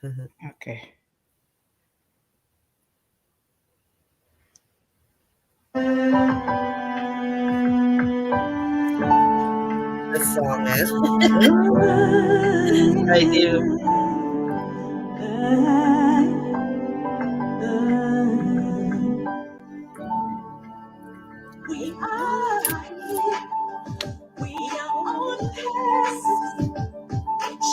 Okay. The song is. I do. We are here. We are on past.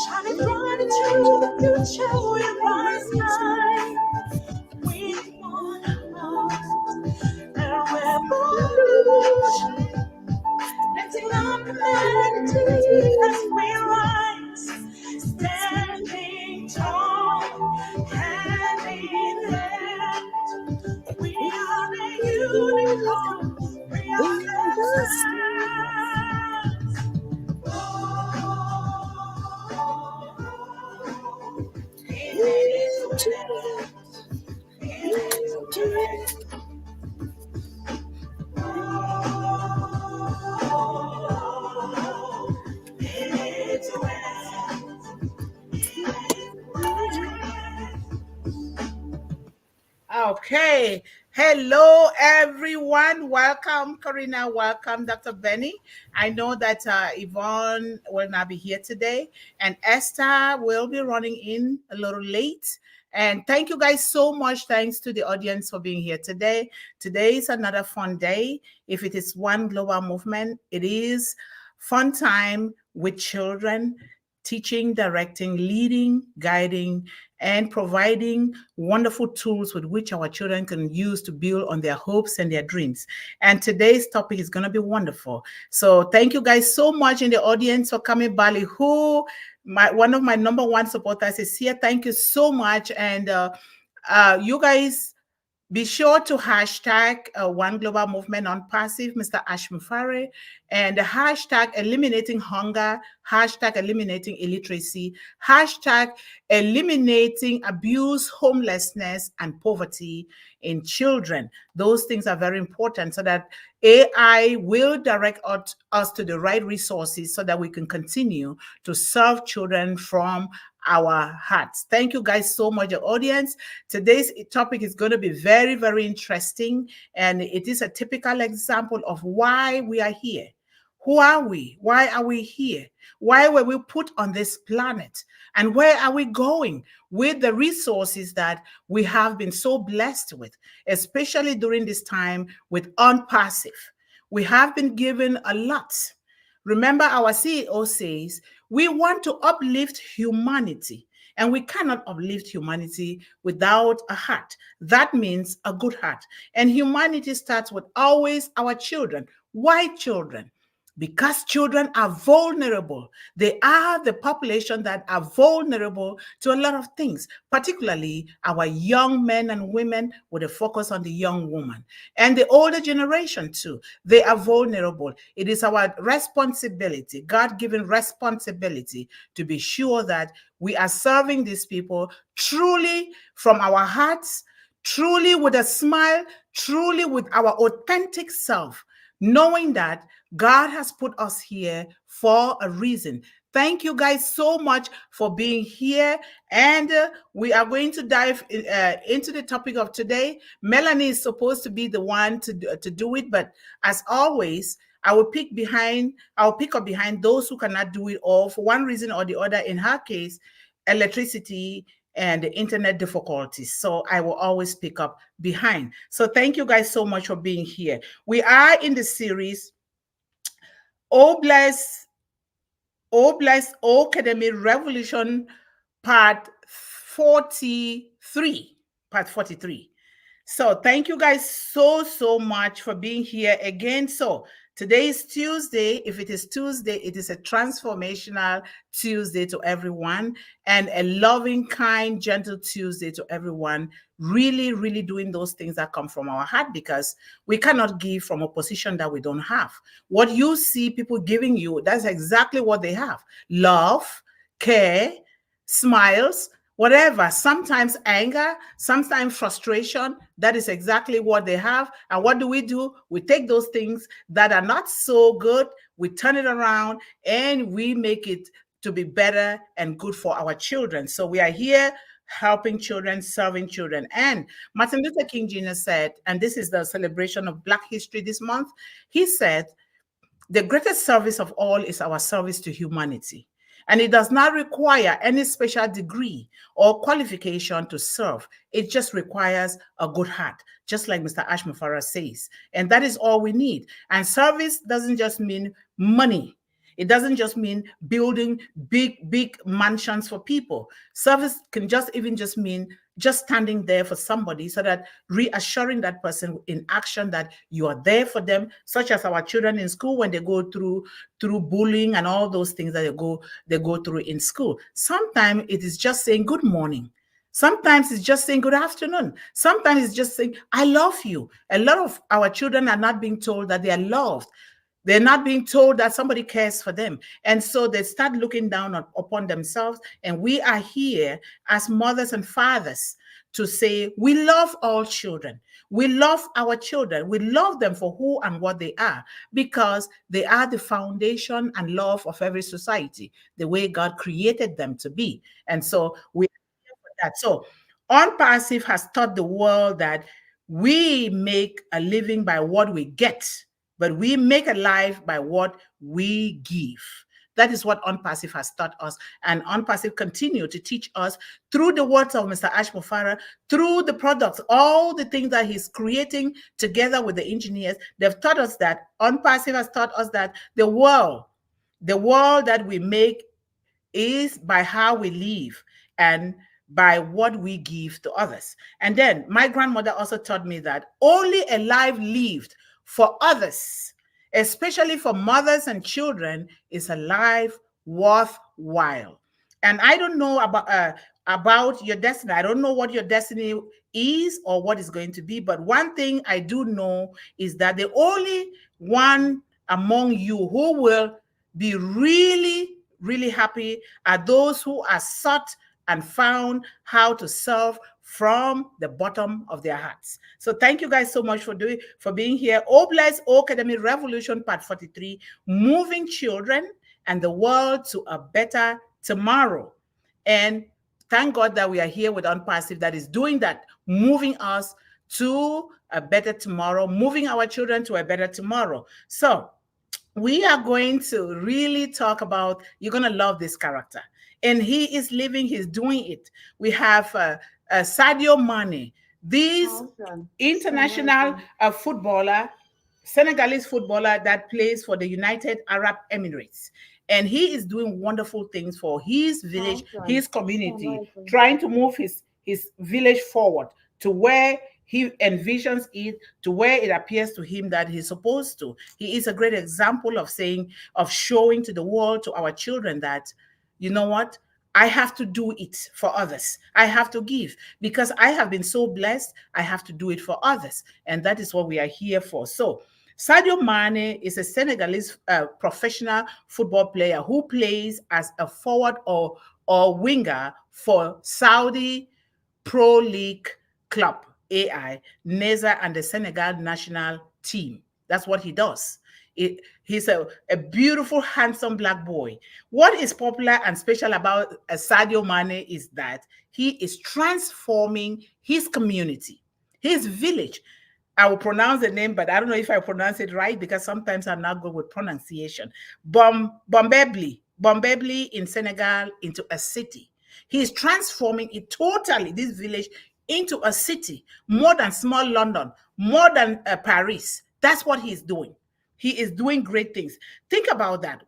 Shining bright into the future with rise high. We want heart and revolution. Lifting up humanity as we rise. Standing tall, hand in hand. We are the unicorn. We are the Okay. Hello, everyone. Welcome, Corrina. Welcome, Dr. Benny. I know that Yvonne will not be here today, and Esther will be running in a little late. And thank you guys so much. Thanks to the audience for being here today. Today is another fun day. If it is one global movement, it is fun time with children, teaching, directing, leading, guiding, and providing wonderful tools with which our children can use to build on their hopes and their dreams. And today's topic is going to be wonderful. So thank you guys so much in the audience for coming. Bali, who one of my number one supporters is here. Thank you so much. And you guys be sure to hashtag One Global Movement on Passive, Mr. Ash Mufare, and hashtag eliminating hunger, hashtag eliminating illiteracy, hashtag eliminating abuse, homelessness, and poverty in children. Those things are very important so that AI will direct us to the right resources so that we can continue to serve children from our hearts. Thank you guys so much, the audience. Today's topic is going to be very, very interesting, and it is a typical example of why we are here. Who are we? Why are we here? Why were we put on this planet? And where are we going with the resources that we have been so blessed with, especially during this time with Unpassive? We have been given a lot. Remember, our CEO says we want to uplift humanity, and we cannot uplift humanity without a heart. That means a good heart. And humanity starts with always our children. Why children? Because children are vulnerable. They are the population that are vulnerable to a lot of things, particularly our young men and women with a focus on the young woman. And the older generation too, they are vulnerable. It is our responsibility, God-given responsibility, to be sure that we are serving these people truly from our hearts, truly with a smile, truly with our authentic self, knowing that God has put us here for a reason. Thank you guys so much for being here. And we are going to dive into the topic of today. Melanie is supposed to be the one to do it. But as always, I will pick up behind those who cannot do it all for one reason or the other. In her case, electricity and the internet difficulties. So I will always pick up behind. So thank you guys so much for being here. We are in the series O-CADEMY Revolution Part 43. So thank you guys so much for being here again. So today is Tuesday. If it is Tuesday, it is a transformational Tuesday to everyone, and a loving, kind, gentle Tuesday to everyone. Really, really doing those things that come from our heart, because we cannot give from a position that we don't have. What you see people giving you, that's exactly what they have. Love, care, smiles, whatever, sometimes anger, sometimes frustration. That is exactly what they have. And what do? We take those things that are not so good, we turn it around, and we make it to be better and good for our children. So we are here helping children, serving children. And Martin Luther King Jr. said, and this is the celebration of Black History this month, he said, the greatest service of all is our service to humanity. And it does not require any special degree or qualification to serve. It just requires a good heart, just like Mr. Ashmufara says. And that is all we need. And service doesn't just mean money. It doesn't just mean building big mansions for people. Service can just mean just standing there for somebody, so that reassuring that person in action that you are there for them, such as our children in school when they go through bullying and all those things that they go through in school. Sometimes it is just saying good morning. Sometimes it's just saying good afternoon. Sometimes it's just saying, I love you. A lot of our children are not being told that they are loved. They're not being told that somebody cares for them. And so they start looking down upon themselves. And we are here as mothers and fathers to say, we love all children. We love our children. We love them for who and what they are, because they are the foundation and love of every society, the way God created them to be. And so we are here for that. So Unpassive has taught the world that we make a living by what we get, but we make a life by what we give. That is what Unpassive has taught us. And Unpassive continue to teach us through the words of Mr. Ashmufara, through the products, all the things that he's creating together with the engineers. They've taught us that, Unpassive has taught us that the world that we make is by how we live and by what we give to others. And then my grandmother also taught me that only a life lived for others, especially for mothers and children, is a life worthwhile. And I don't know about your destiny. I don't know what your destiny is or what is going to be. But one thing I do know is that the only one among you who will be really, really happy are those who are sought and found how to serve from the bottom of their hearts. So thank you guys so much for being here. Oh, bless O-CADEMY Revolution Part 43, moving children and the world to a better tomorrow. And thank God that we are here with Unpassive that is doing that, moving us to a better tomorrow, moving our children to a better tomorrow. So we are going to really talk about, you're going to love this character. And he is living, he's doing it. We have SADIO Mane, this international footballer, Senegalese footballer that plays for the United Arab Emirates. And he is doing wonderful things for his village, his community, trying to move his village forward to where he envisions it, to where it appears to him that he's supposed to. He is a great example of showing to the world, to our children, that, you know what? I have to do it for others. I have to give because I have been so blessed. I have to do it for others. And that is what we are here for. So SADIO Mane is a Senegalese professional football player who plays as a forward or winger for Saudi Pro League club, AI, Neza, and the Senegal national team. That's what he does. He's a beautiful, handsome black boy. What is popular and special about SADIO Mane is that he is transforming his community, his village. I will pronounce the name, but I don't know if I pronounce it right because sometimes I'm not good with pronunciation. Bombebli in Senegal, into a city. He is transforming it totally, this village, into a city, more than small London, more than Paris. That's what he's doing. He is doing great things. Think about that.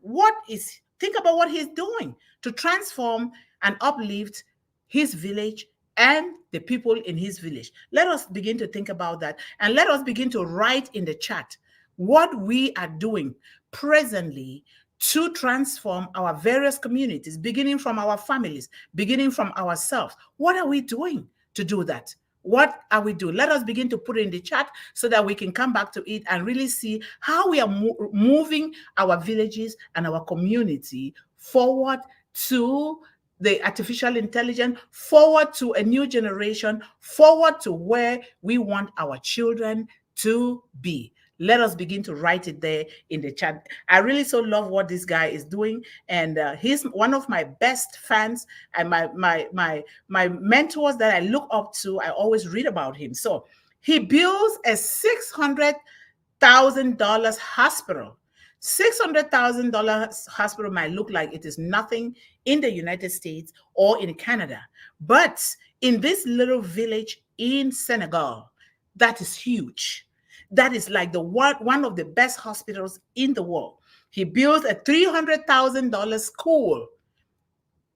Think about what he's doing to transform and uplift his village and the people in his village. Let us begin to think about that, and let us begin to write in the chat what we are doing presently to transform our various communities, beginning from our families, beginning from ourselves. What are we doing to do that? What are we doing? Let us begin to put it in the chat so that we can come back to it and really see how we are moving our villages and our community forward to the artificial intelligence, forward to a new generation, forward to where we want our children to be. Let us begin to write it there in the chat. I really so love what this guy is doing, and he's one of my best fans and my mentors that I look up to. I always read about him. So he builds a $600,000 hospital. $600,000 hospital might look like it is nothing in the United States or in Canada, but in this little village in Senegal, that is huge. That is like the one of the best hospitals in the world. He built a $300,000 school.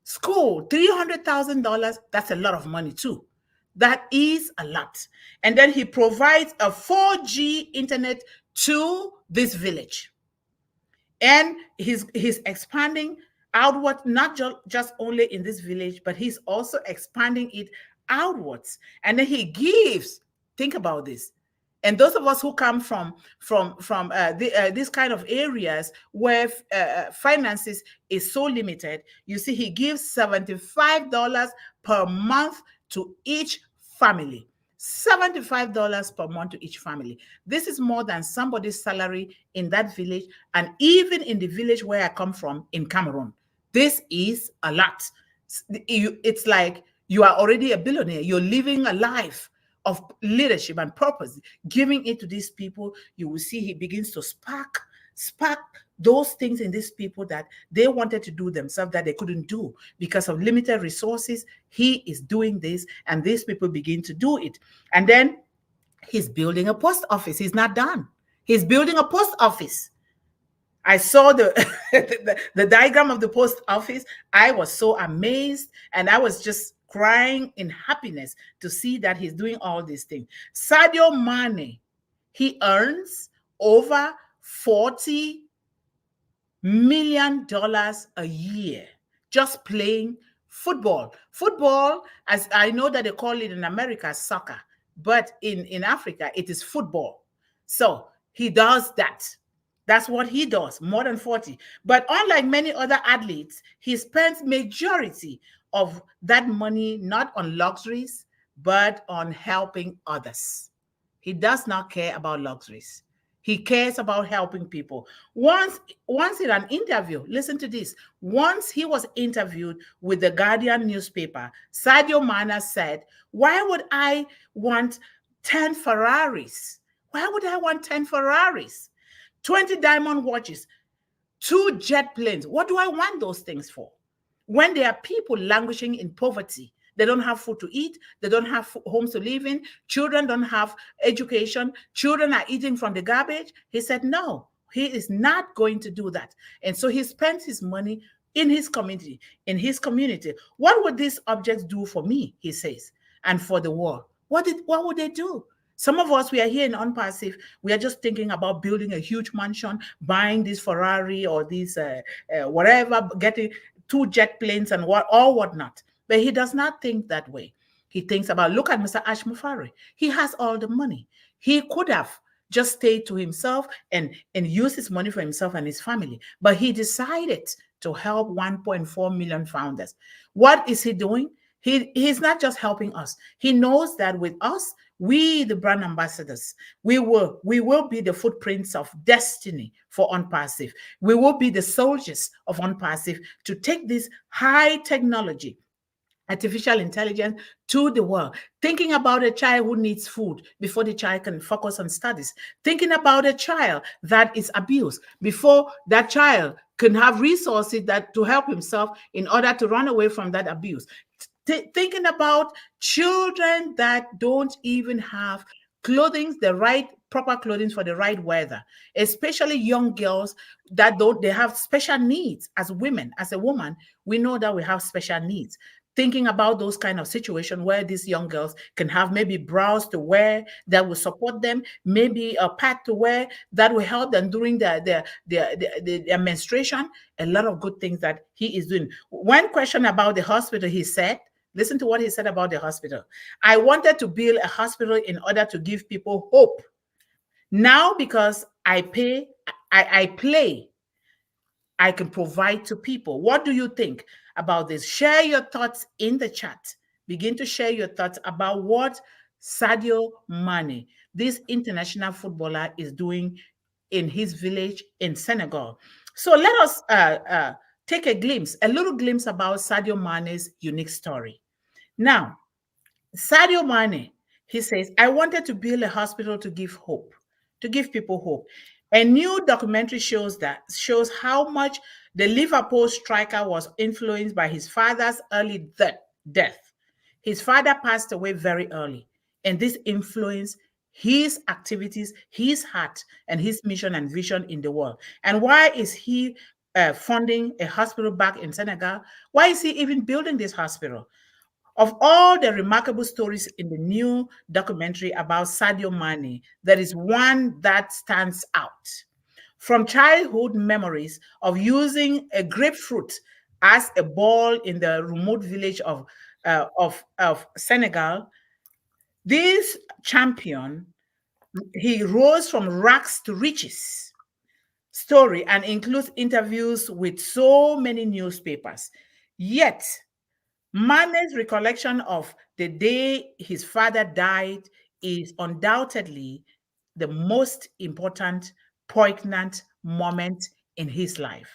$300,000. That's a lot of money too. That is a lot. And then he provides a 4G internet to this village. And he's expanding outward, not just only in this village, but he's also expanding it outwards. And then he gives, think about this. And those of us who come from this kind of areas where finances is so limited, you see, he gives $75 per month to each family. $75 per month to each family. This is more than somebody's salary in that village, and even in the village where I come from in Cameroon. This is a lot. It's like you are already a billionaire. You're living a life of leadership and purpose, giving it to these people. You will see he begins to spark those things in these people that they wanted to do themselves that they couldn't do because of limited resources. He is doing this, and these people begin to do it. And then he's building a post office. He's not done. He's building a post office. I saw the the diagram of the post office. I was so amazed, and I was just crying in happiness to see that he's doing all these things. Sadio Mane, he earns over $40 million a year just playing football. Football, as I know that they call it in America, soccer, but in Africa, it is football. So he does that. That's what he does, more than 40. But unlike many other athletes, he spends majority of that money not on luxuries, but on helping others. He does not care about luxuries. He cares about helping people. Once in an interview, listen to this. Once he was interviewed with the Guardian newspaper, Sadio Mane said, "Why would I want 10 Ferraris? Why would I want 10 Ferraris? 20 diamond watches, 2 jet planes. What do I want those things for? When there are people languishing in poverty, they don't have food to eat, they don't have homes to live in, children don't have education, children are eating from the garbage." He said, no, he is not going to do that. And so he spent his money in his community, What would these objects do for me, he says, and for the world? What would they do? Some of us, we are here in Unpassive. We are just thinking about building a huge mansion, buying this Ferrari or this whatever, getting 2 jet planes and whatnot. But he does not think that way. He thinks about, look at Mr. Ash Mufari. He has all the money. He could have just stayed to himself and use his money for himself and his family. But he decided to help 1.4 million founders. What is he doing? He's not just helping us. He knows that with us, we, the brand ambassadors, we will be the footprints of destiny for Unpassive. We will be the soldiers of Unpassive to take this high technology, artificial intelligence, to the world. Thinking about a child who needs food before the child can focus on studies. Thinking about a child that is abused before that child can have resources to help himself in order to run away from that abuse. Thinking about children that don't even have clothing, the right proper clothing for the right weather, especially young girls that they have special needs. As women, as a woman, we know that we have special needs. Thinking about those kind of situations where these young girls can have maybe bras to wear that will support them, maybe a pad to wear that will help them during their menstruation. A lot of good things that he is doing. One question about the hospital, he said, listen to what he said about the hospital. "I wanted to build a hospital in order to give people hope. Now, because I play, I can provide to people." What do you think about this? Share your thoughts in the chat. Begin to share your thoughts about what Sadio Mane, this international footballer is doing in his village in Senegal. So let us take a little glimpse about Sadio Mane's unique story. Now, Sadio Mane, he says, I wanted to build a hospital to give hope, to give people hope. A new documentary shows how much the Liverpool striker was influenced by his father's early death. His father passed away very early, and this influenced his activities, his heart, and his mission and vision in the world. And why is he funding a hospital back in Senegal? Why is he even building this hospital? Of all the remarkable stories in the new documentary about Sadio Mane, there is one that stands out. From childhood memories of using a grapefruit as a ball in the remote village of Senegal, this champion, he rose from rags to riches story and includes interviews with so many newspapers. Yet, Mane's recollection of the day his father died is undoubtedly the most important, poignant moment in his life.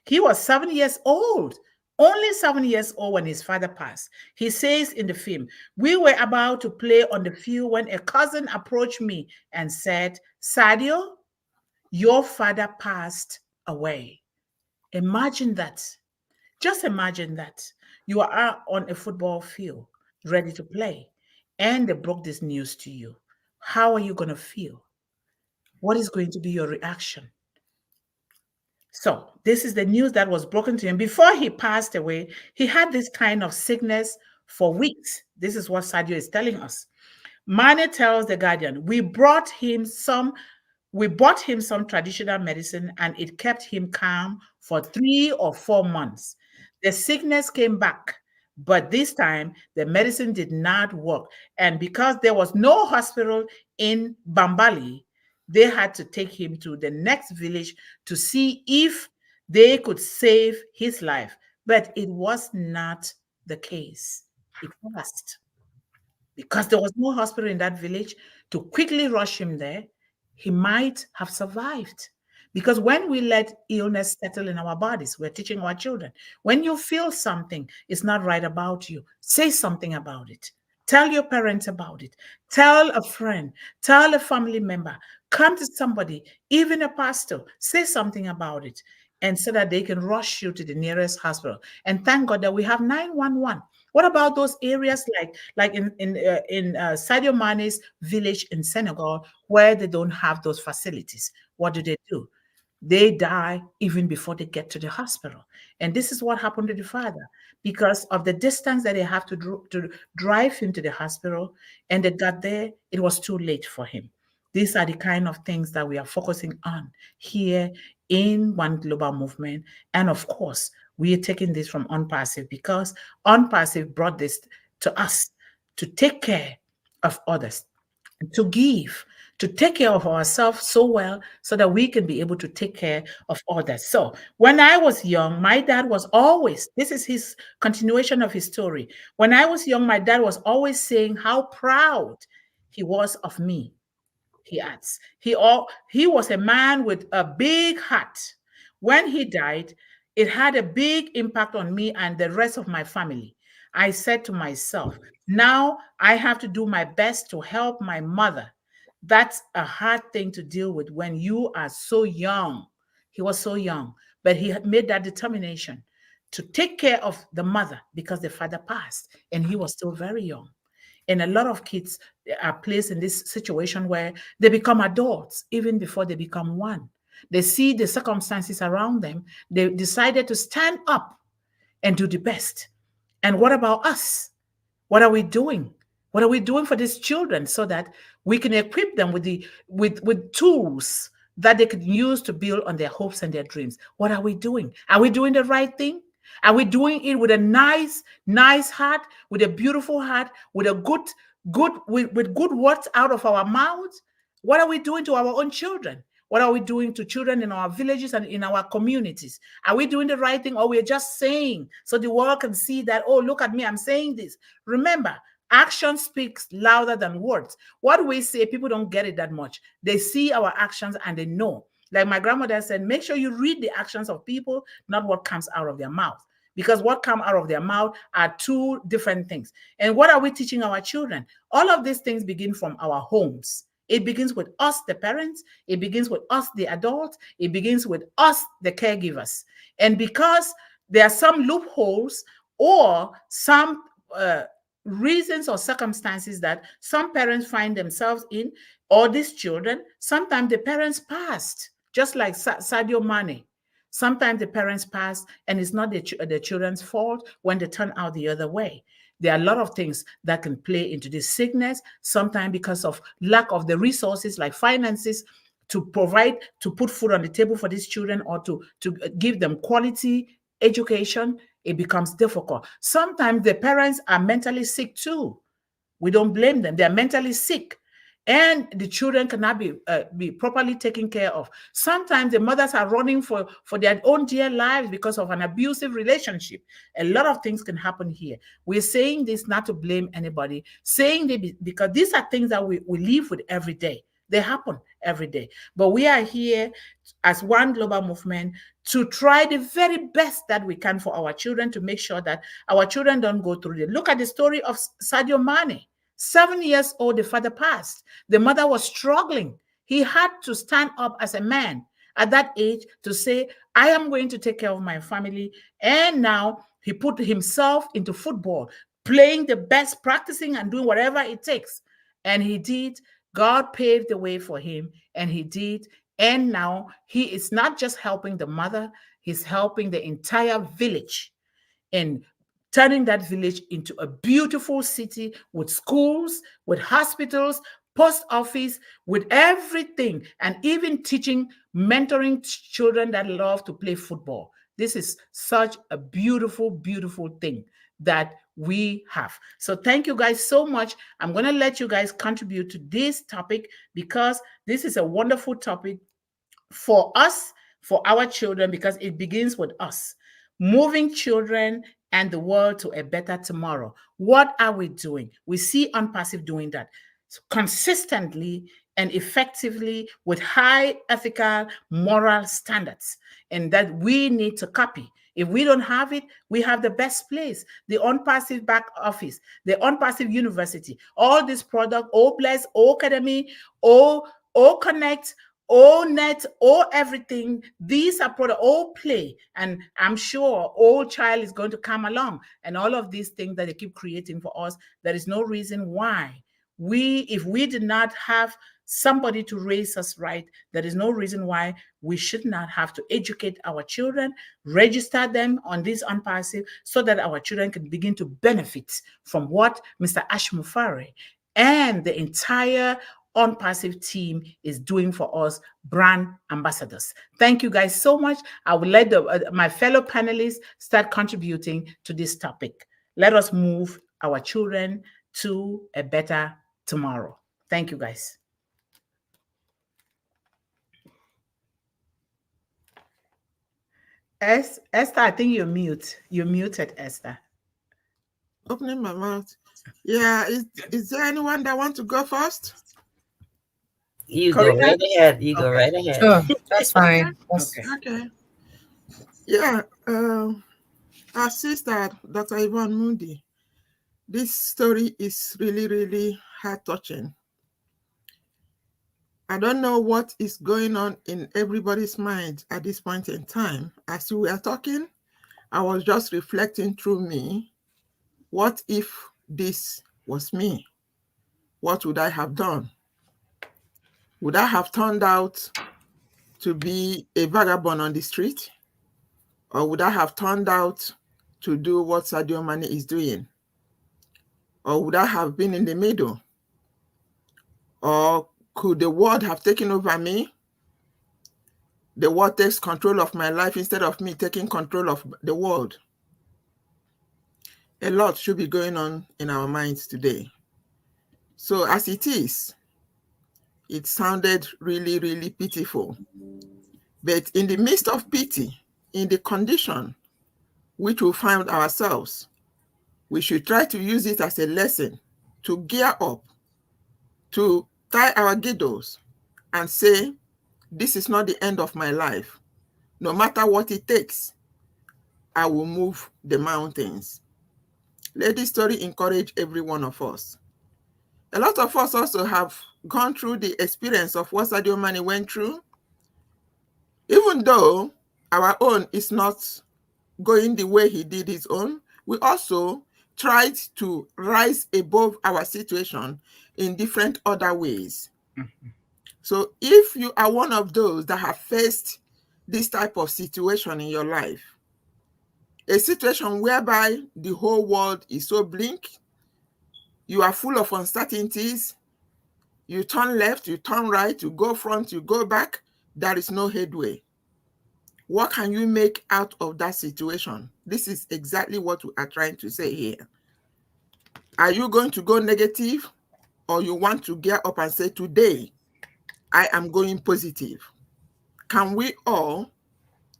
He was 7 years old, only 7 years old when his father passed. He says in the film, we were about to play on the field when a cousin approached me and said, Sadio, your father passed away. Imagine that. Just imagine that. You are on a football field, ready to play, and they broke this news to you. How are you going to feel? What is going to be your reaction? So, this is the news that was broken to him. Before he passed away, he had this kind of sickness for weeks. This is what Sadio is telling us. Mane tells The Guardian, we bought him some traditional medicine and it kept him calm for 3 or 4 months. The sickness came back, but this time the medicine did not work. And because there was no hospital in Bambali, they had to take him to the next village to see if they could save his life. But it was not the case. It passed. Because there was no hospital in that village to quickly rush him there, he might have survived. Because when we let illness settle in our bodies, we're teaching our children. When you feel something is not right about you, say something about it. Tell your parents about it. Tell a friend. Tell a family member. Come to somebody, even a pastor. Say something about it, and so that they can rush you to the nearest hospital. And thank God that we have 911. What about those areas like in Sadio Mane's village in Senegal where they don't have those facilities? What do? They die even before they get to the hospital. And this is what happened to the father. Because of the distance that they have to drive him to the hospital, and they got there, it was too late for him. These are the kind of things that we are focusing on here in One Global Movement. And of course, we are taking this from Unpassive because Unpassive brought this to us to take care of others, to give, to take care of ourselves so well so that we can be able to take care of others. So when I was young, my dad was always, this is his continuation of his story. When I was young, my dad was always saying how proud he was of me. He adds, he was a man with a big heart. When he died, it had a big impact on me and the rest of my family. I said to myself, now I have to do my best to help my mother. That's a hard thing to deal with when you are so young. He was so young, but he had made that determination to take care of the mother because the father passed and he was still very young. And a lot of kids are placed in this situation where they become adults even before they become one. They see the circumstances around them. They decided to stand up and do the best. And what about us? What are we doing? What are we doing for these children so that we can equip them with tools that they can use to build on their hopes and their dreams? What are we doing? Are we doing the right thing? Are we doing it with a nice heart, with a beautiful heart, with a with good words out of our mouths? What are we doing to our own children? What are we doing to children in our villages and in our communities? Are we doing the right thing, or we're just saying so the world can see that, oh, look at me, I'm saying this? Remember, Action speaks louder than words. What we say, people don't get it that much. They see our actions and they know. Like my grandmother said, make sure you read the actions of people, not what comes out of their mouth. Because what comes out of their mouth are two different things. And what are we teaching our children? All of these things begin from our homes. It begins with us, the parents. It begins with us, the adults. It begins with us, the caregivers. And because there are some loopholes or some reasons or circumstances that some parents find themselves in, or these children, sometimes the parents passed, just like Sadio Mane. Sometimes the parents pass, and it's not the children's fault when they turn out the other way. There are a lot of things that can play into this sickness, sometimes because of lack of the resources like finances to provide, to put food on the table for these children, or to give them quality education. It becomes difficult. Sometimes the parents are mentally sick too. We don't blame them. They're mentally sick, and the children cannot be properly taken care of. Sometimes the mothers are running for their own dear lives because of an abusive relationship. A lot of things can happen here. We're saying this not to blame anybody, saying this because these are things that we live with every day. They happen every day. But we are here as one global movement to try the very best that we can for our children, to make sure that our children don't go through it. Look at the story of Sadio Mane. 7 years old, the father passed. The mother was struggling. He had to stand up as a man at that age to say, I am going to take care of my family. And now he put himself into football, playing the best, practicing and doing whatever it takes. And he did. God paved the way for him, and he did. And now he is not just helping the mother, he's helping the entire village and turning that village into a beautiful city with schools, with hospitals, post office, with everything, and even teaching, mentoring children that love to play football. This is such a beautiful, beautiful thing that we have. So thank you guys so much. I'm going to let you guys contribute to this topic because this is a wonderful topic for us, for our children, because it begins with us. Moving children and the world to a better tomorrow. What are we doing? We see Unpassive doing that consistently and effectively with high ethical, moral standards, and that we need to copy. If we don't have it, we have the best place, the Unpassive back office, the Unpassive University, all this product, O-Bless, O-CADEMY, O-Connect, O-Net, everything. These are product, O-Play, and I'm sure O-Child is going to come along, and all of these things that they keep creating for us. There is no reason why if we did not have somebody to raise us right, there is no reason why we should not have to educate our children, register them on this Unpassive, so that our children can begin to benefit from what Mr. Ash Mufari and the entire Unpassive team is doing for us, brand ambassadors. Thank you guys so much. I will let my fellow panelists start contributing to this topic. Let us move our children to a better tomorrow. Thank you guys. Esther, I think you're mute. You're muted, Esther. Opening my mouth. Yeah, is there anyone that wants to go first? You Corrina? Go right ahead. You go right ahead. Sure, that's fine. Okay. Yeah, our sister, Dr. Yvonne Mundih, this story is really, really heart-touching. I don't know what is going on in everybody's mind at this point in time. As we were talking, I was just reflecting through me, what if this was me? What would I have done? Would I have turned out to be a vagabond on the street? Or would I have turned out to do what Sadio Mane is doing? Or would I have been in the middle? Or could the world have taken over me? The world takes control of my life instead of me taking control of the world. A lot should be going on in our minds today. So as it is, it sounded really, really pitiful. But in the midst of pity, in the condition which we found ourselves, we should try to use it as a lesson to gear up, to tie our girdles and say, this is not the end of my life. No matter what it takes, I will move the mountains. Let this story encourage every one of us. A lot of us also have gone through the experience of what SADIO Mani went through. Even though our own is not going the way he did his own, we also tried to rise above our situation in different other ways. Mm-hmm. So if you are one of those that have faced this type of situation in your life, a situation whereby the whole world is so bleak, you are full of uncertainties, you turn left, you turn right, you go front, you go back, there is no headway. What can you make out of that situation? This is exactly what we are trying to say here. Are you going to go negative, or you want to gear up and say, today, I am going positive? Can we all,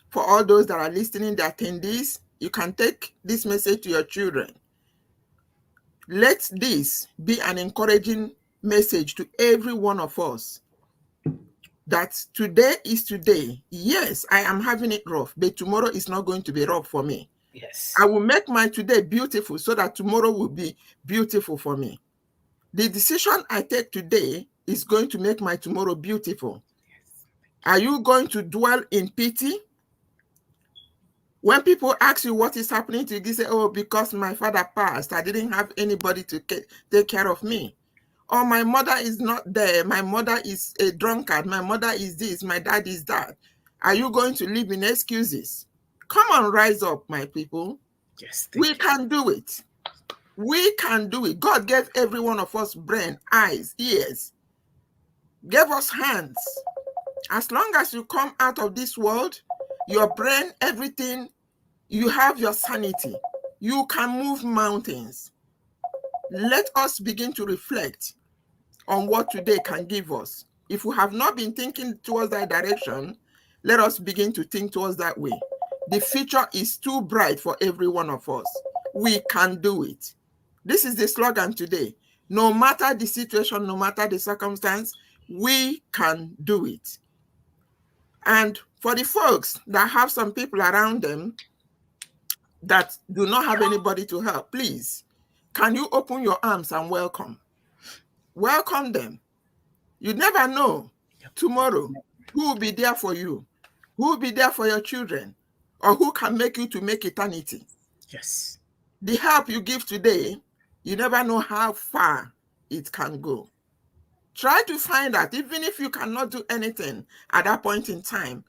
for all those that are listening, the attendees, you can take this message to your children. Let this be an encouraging message to every one of us, that today is today. Yes, I am having it rough, but tomorrow is not going to be rough for me. Yes. I will make my today beautiful so that tomorrow will be beautiful for me. The decision I take today is going to make my tomorrow beautiful. Yes. Are you going to dwell in pity? When people ask you what is happening to you, you say, oh, because my father passed, I didn't have anybody to take care of me. Or my mother is not there. My mother is a drunkard. My mother is this. My dad is that. Are you going to live in excuses? Come on, rise up, my people. Yes. We can do it. We can do it. God gave every one of us brain, eyes, ears, gave us hands. As long as you come out of this world, your brain, everything, you have your sanity. You can move mountains. Let us begin to reflect on what today can give us. If we have not been thinking towards that direction, let us begin to think towards that way. The future is too bright for every one of us. We can do it. This is the slogan today. No matter the situation, no matter the circumstance, we can do it. And for the folks that have some people around them that do not have anybody to help, please, can you open your arms and welcome? Welcome them. You never know tomorrow who will be there for you, who will be there for your children, or who can make you to make eternity. Yes. The help you give today, you never know how far it can go. Try to find out, even if you cannot do anything at that point in time,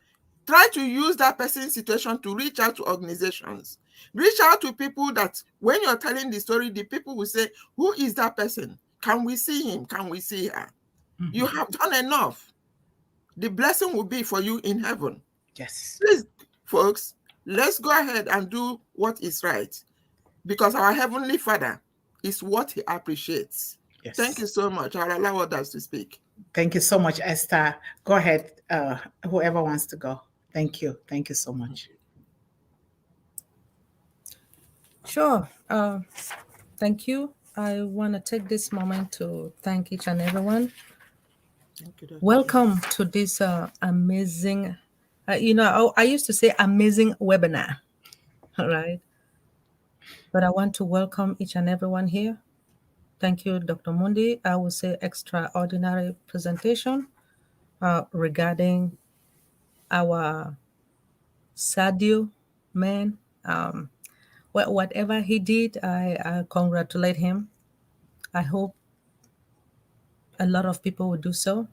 try to use that person's situation to reach out to organizations. Reach out to people that when you're telling the story, the people will say, who is that person? Can we see him? Can we see her? Mm-hmm. You have done enough. The blessing will be for you in heaven. Yes. Please, folks, let's go ahead and do what is right, because our Heavenly Father is what he appreciates. Yes. Thank you so much. I'll allow others to speak. Thank you so much, Esther. Go ahead, whoever wants to go. Thank you. Thank you so much. Sure. Thank you. I want to take this moment to thank each and everyone. Thank you, Dr. Welcome to this amazing, I used to say amazing webinar, all right? But I want to welcome each and everyone here. Thank you, Dr. Mundih. I will say extraordinary presentation regarding our SADIO man. Whatever he did, I congratulate him. I hope a lot of people will do so.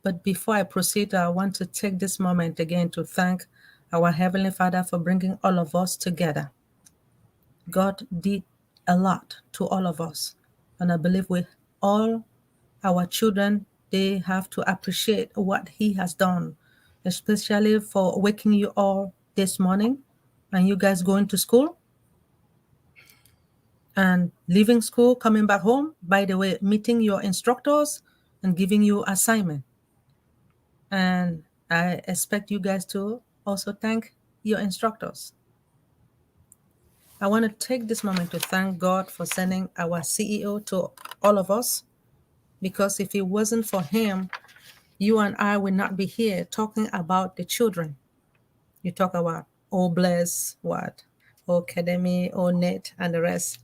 But before I proceed, I want to take this moment again to thank our Heavenly Father for bringing all of us together. God did a lot to all of us. And I believe with all our children, they have to appreciate what he has done, especially for waking you all this morning and you guys going to school and leaving school, coming back home, by the way, meeting your instructors and giving you assignment. And I expect you guys to also thank your instructors. I want to take this moment to thank God for sending our CEO to all of us, because if it wasn't for him, you and I would not be here talking about the children. You talk about Bless, what? O-CADEMY, O-NET, and the rest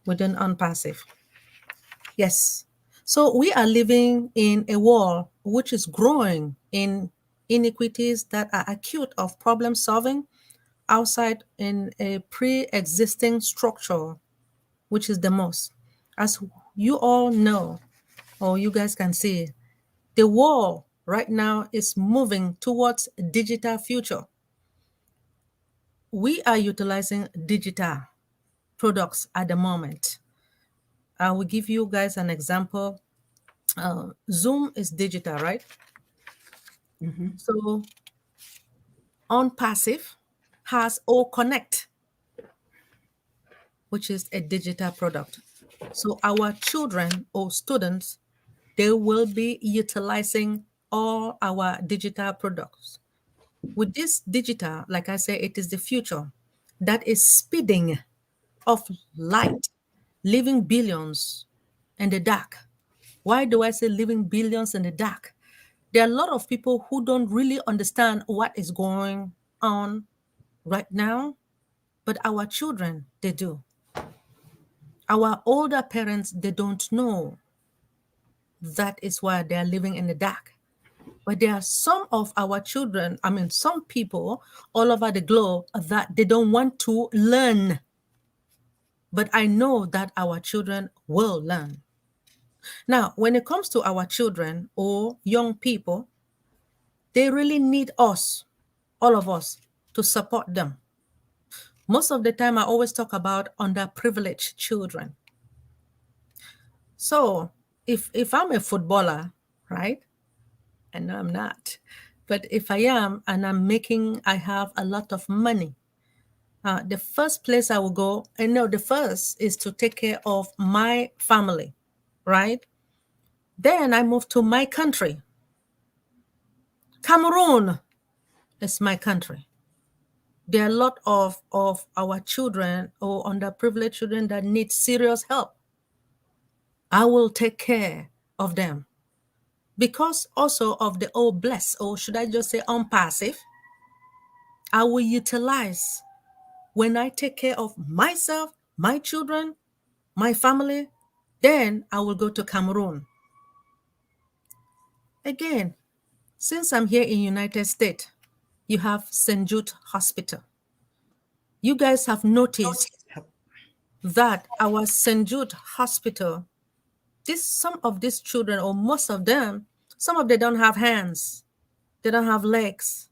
within Unpassive. Yes. So we are living in a world which is growing in inequities that are acute of problem solving outside in a pre-existing structure, which is the most. As you all know, or you guys can see, the world right now is moving towards a digital future. We are utilizing digital products at the moment. I will give you guys an example. Zoom is digital, right? So Unpassive has O-Connect, which is a digital product. So our children or students, they will be utilizing all our digital products. With this digital, like I say, it is the future that is speeding of light, living billions in the dark. Why do I say living billions in the dark? There are a lot of people who don't really understand what is going on right now, but our children, they do. Our older parents, they don't know. That is why they are living in the dark. But there are some of our children, some people all over the globe that they don't want to learn. But I know that our children will learn. Now, when it comes to our children or young people, they really need us, all of us, to support them. Most of the time, I always talk about underprivileged children. So if I'm a footballer, right? And I'm not, but if I am and I have a lot of money, the first place I will go, the first is to take care of my family, right? Then I move to my country. Cameroon is my country. There are a lot of our children or underprivileged children that need serious help. I will take care of them. Because also of the bless, or should I just say Unpassive, I will utilize when I take care of myself, my children, my family, then I will go to Cameroon. Again, since I'm here in United States, you have St. Jude Hospital. You guys have noticed that our St. Jude Hospital, some of these children, or most of them, some of them don't have hands, they don't have legs.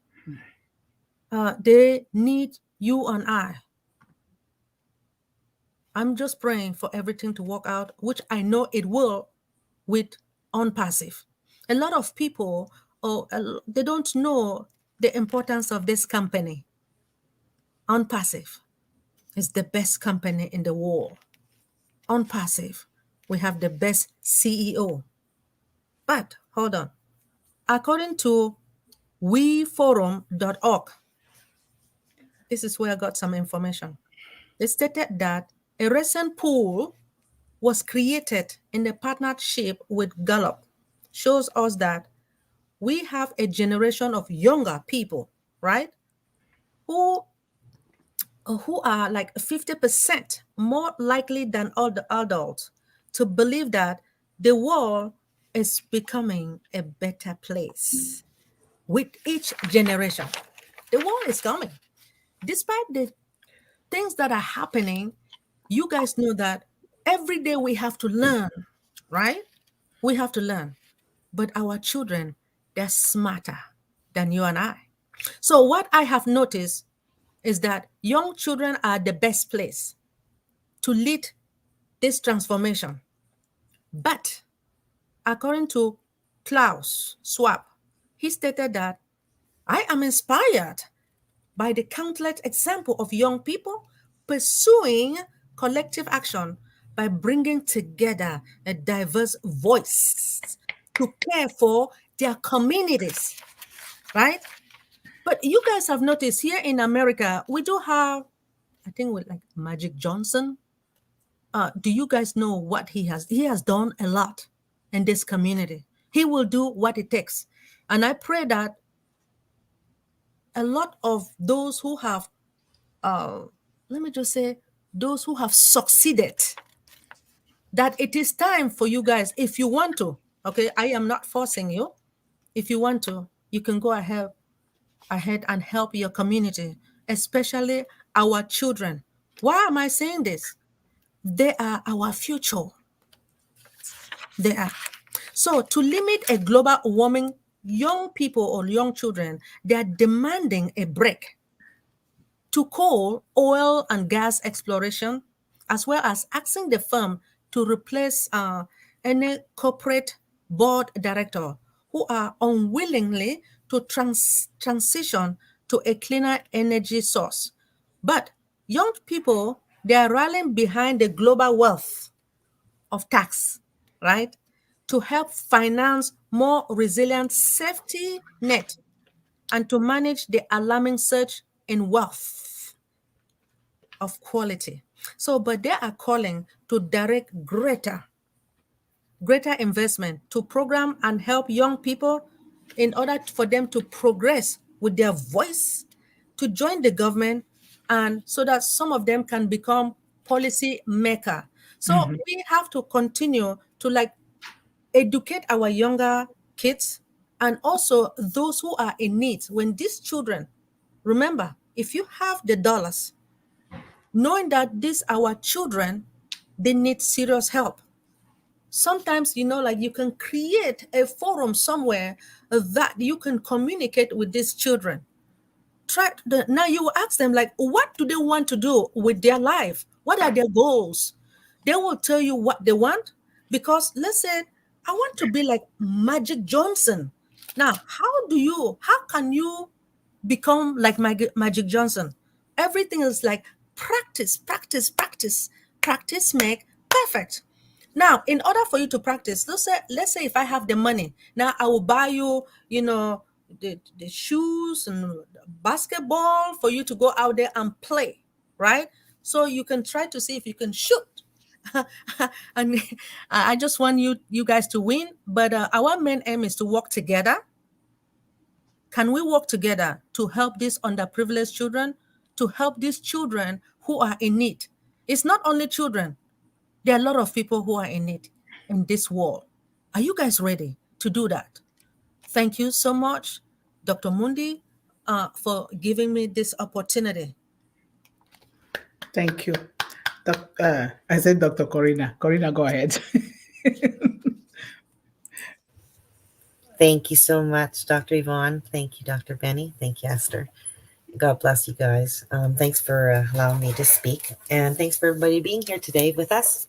They need you and I. I'm just praying for everything to work out, which I know it will with Unpassive. A lot of people, they don't know the importance of this company. Unpassive is the best company in the world. Unpassive, we have the best CEO. But hold on. According to weforum.org, this is where I got some information. They stated that a recent poll was created in the partnership with Gallup, shows us that we have a generation of younger people, right, who are like 50% more likely than all the adults to believe that the world is becoming a better place with each generation. The world is coming. Despite the things that are happening, you guys know that every day we have to learn, right? We have to learn. But our children, they're smarter than you and I. So what I have noticed is that young children are the best place to lead this transformation. But according to Klaus Schwab, he stated that I am inspired by the countless example of young people pursuing collective action by bringing together a diverse voice to care for their communities, right? But you guys have noticed here in America, we do have I think with like Magic Johnson. Do you guys know what he has? He has done a lot in this community. He will do what it takes. And I pray that a lot of those who have, let me just say, those who have succeeded, that it is time for you guys, if you want to, okay, I am not forcing you. If you want to, you can go ahead and help your community, especially our children. Why am I saying this? They are our future. They are. So to limit a global warming, young people or young children, they are demanding a break to coal, oil, and gas exploration, as well as asking the firm to replace any corporate board director who are unwillingly to transition to a cleaner energy source. But young people, they are rallying behind the global wealth of tax, right? To help finance more resilient safety net and to manage the alarming surge in wealth of quality. So, but they are calling to direct greater investment to program and help young people in order for them to progress with their voice, to join the government, and so that some of them can become policy maker. So we have to continue to like educate our younger kids and also those who are in need. When these children, remember, if you have the dollars, knowing that these our children, they need serious help. Sometimes, like you can create a forum somewhere that you can communicate with these children. Now you ask them, like, what do they want to do with their life? What are their goals? They will tell you what they want. Because let's say I want to be like Magic Johnson. Now, how can you become like Magic Johnson? Everything is like practice, practice, practice. Practice make perfect. Now, in order for you to practice, let's say if I have the money, now I will buy you, the shoes and basketball for you to go out there and play, right? So you can try to see if you can shoot. And I just want you guys to win, but our main aim is to work together. Can we work together to help these underprivileged children, to help these children who are in need? It's not only children. There are a lot of people who are in need in this world. Are you guys ready to do that? Thank you so much, Dr. Mundih, for giving me this opportunity. Thank you. I said Dr. Corrina. Corrina, go ahead. Thank you so much, Dr. Yvonne. Thank you, Dr. Benny. Thank you, Esther. God bless you guys. Thanks for allowing me to speak. And thanks for everybody being here today with us.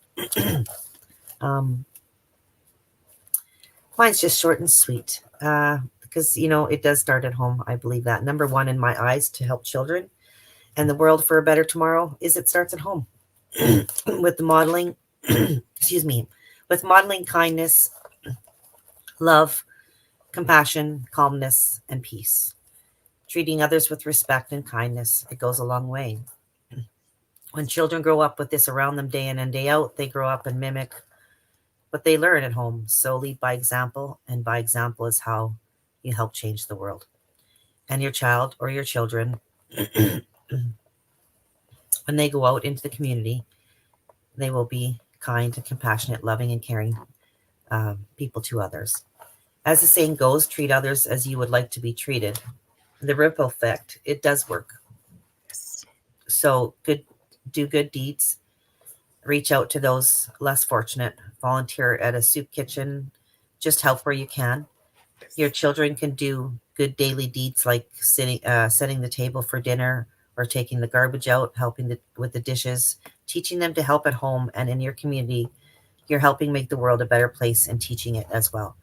Mine's just short and sweet because, it does start at home. I believe that. Number one in my eyes to help children and the world for a better tomorrow is it starts at home. With the modeling, with modeling kindness, love, compassion, calmness, and peace. Treating others with respect and kindness, it goes a long way. When children grow up with this around them day in and day out, they grow up and mimic what they learn at home. So lead by example, and by example is how you help change the world. And your child or your children, when they go out into the community, they will be kind and compassionate, loving and caring people to others. As the saying goes, treat others as you would like to be treated. The ripple effect, it does work. So do good deeds. Reach out to those less fortunate. Volunteer at a soup kitchen. Just help where you can. Your children can do good daily deeds like setting the table for dinner or taking the garbage out, helping with the dishes, teaching them to help at home and in your community. You're helping make the world a better place and teaching it as well.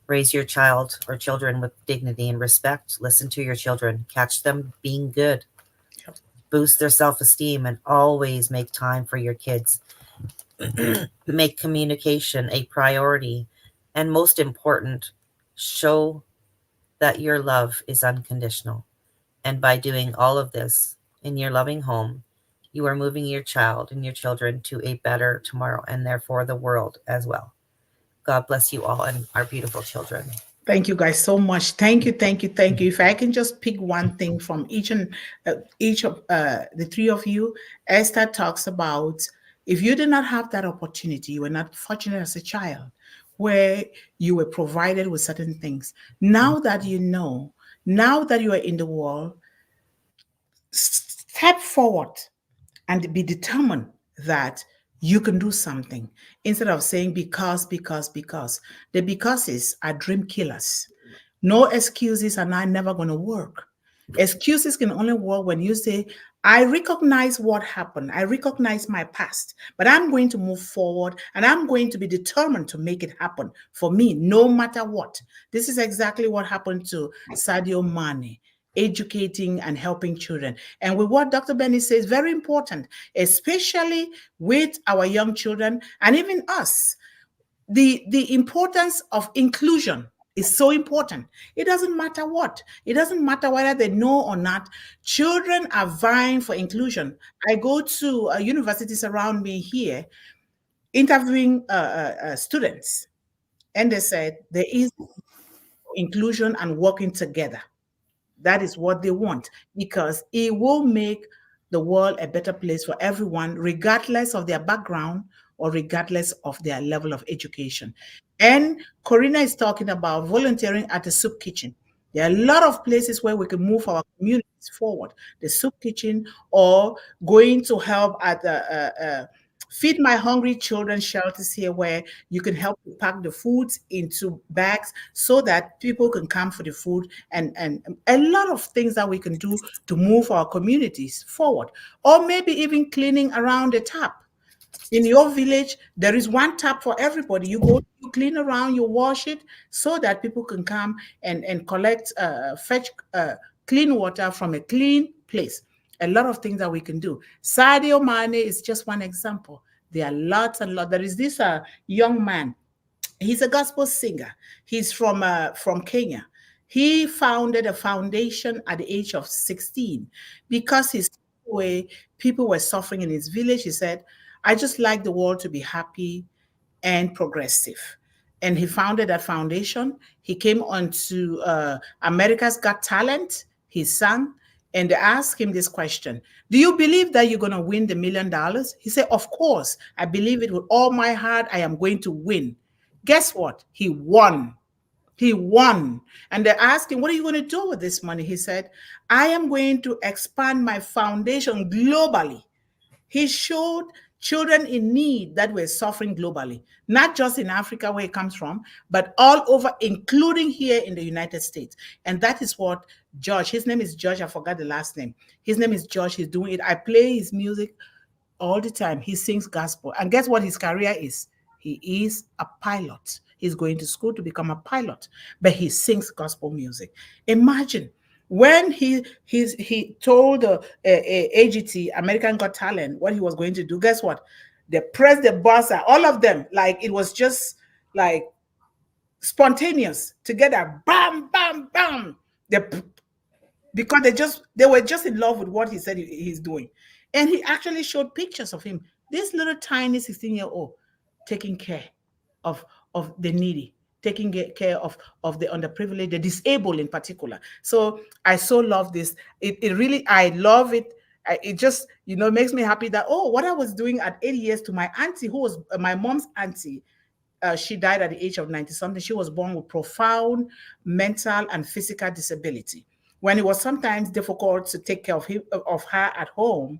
Raise your child or children with dignity and respect. Listen to your children. Catch them being good. Boost their self-esteem and always make time for your kids. Make communication a priority. And most important, show that your love is unconditional. And by doing all of this in your loving home, You are moving your child and your children to a better tomorrow, and therefore the world as well. God bless you all and our beautiful children. Thank you guys so much. Thank you, thank you, thank you. If I can just pick one thing from each of the three of you, Esther talks about if you did not have that opportunity, you were not fortunate as a child, where you were provided with certain things. Now that you know, now that you are in the world, step forward and be determined that you can do something instead of saying because. The becauses are dream killers. No excuses are not never going to work. Excuses can only work when you say, I recognize what happened. I recognize my past, but I'm going to move forward and I'm going to be determined to make it happen for me, no matter what. This is exactly what happened to SADIO Mane, educating and helping children. And with what Dr. Benny says, very important, especially with our young children and even us. The importance of inclusion is so important. It doesn't matter what. It doesn't matter whether they know or not. Children are vying for inclusion. I go to universities around me here interviewing students, and they said there is inclusion and working together. That is what they want because it will make the world a better place for everyone, regardless of their background or regardless of their level of education. And Corrina is talking about volunteering at the soup kitchen. There are a lot of places where we can move our communities forward. The soup kitchen, or going to help at the Feed My Hungry Children shelters here, where you can help to pack the foods into bags so that people can come for the food, and a lot of things that we can do to move our communities forward. Or maybe even cleaning around the tap. In your village, there is one tap for everybody. You go, you clean around, you wash it so that people can come and collect, fetch clean water from a clean place. A lot of things that we can do. Sadio Mane is just one example. There are lots and lots. There is this young man. He's a gospel singer. He's from Kenya. He founded a foundation at the age of 16 because his way people were suffering in his village. He said, I just like the world to be happy and progressive. And he founded that foundation. He came onto America's Got Talent. He sang, and they asked him this question: do you believe that you're going to win the $1 million? He said, of course, I believe it with all my heart. I am going to win. Guess what? He won. He won. And they asked him, what are you going to do with this money? He said, I am going to expand my foundation globally. He showed children in need that were suffering globally, not just in Africa where he comes from, but all over, including here in the United States. And that is what George, his name is George, I forgot the last name. His name is George, he's doing it. I play his music all the time. He sings gospel. And guess what his career is? He is a pilot. He's going to school to become a pilot, but he sings gospel music. Imagine when he told AGT, American Got Talent, what he was going to do. Guess what? They pressed the buzzer, all of them, like it was just like spontaneous together. Bam, bam, bam. Because they were just in love with what he said he's doing. And he actually showed pictures of him, this little tiny 16-year-old, taking care of the needy, taking care of the underprivileged, the disabled in particular. So I so love this. It really, I love it. It just, makes me happy that, what I was doing at 8 years to my auntie, who was my mom's auntie, she died at the age of 90-something. She was born with profound mental and physical disability. When it was sometimes difficult to take care of her at home,